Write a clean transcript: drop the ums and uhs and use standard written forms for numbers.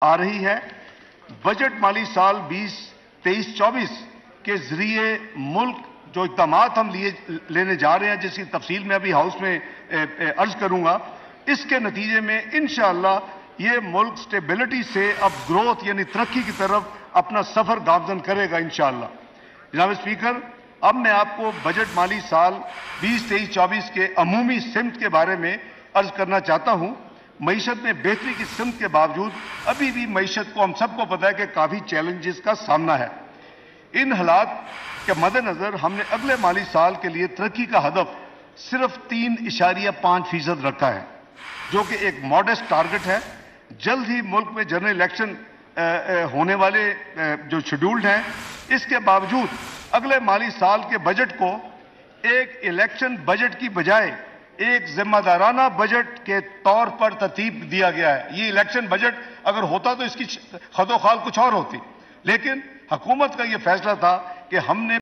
آ رہی ہے۔ بجٹ مالی سال 2023-24 کے ذریعے ملک جو اقدامات ہم لینے جا رہے ہیں، جس کی تفصیل میں ابھی ہاؤس میں عرض کروں گا، اس کے نتیجے میں انشاءاللہ یہ ملک سٹیبلٹی سے اب گروتھ یعنی ترقی کی طرف اپنا سفر گامزن کرے گا انشاءاللہ۔ جناب اسپیکر، اب میں آپ کو بجٹ مالی سال 2023-24 کے عمومی سمت کے بارے میں عرض کرنا چاہتا ہوں۔ معیشت میں بہتری کی سمت کے باوجود ابھی بھی معیشت کو ہم سب کو پتہ ہے کہ کافی چیلنجز کا سامنا ہے۔ ان حالات کے مد نظر ہم نے اگلے مالی سال کے لیے ترقی کا ہدف صرف 3.5% رکھا ہے، جو کہ ایک ماڈسٹ ٹارگٹ ہے۔ جلد ہی ملک میں جنرل الیکشن ہونے والے جو شیڈولڈ ہیں، اس کے باوجود اگلے مالی سال کے بجٹ کو ایک الیکشن بجٹ کی بجائے ایک ذمہ دارانہ بجٹ کے طور پر ترتیب دیا گیا ہے۔ یہ الیکشن بجٹ اگر ہوتا تو اس کی خد و خال کچھ اور ہوتی، لیکن حکومت کا یہ فیصلہ تھا کہ ہم نے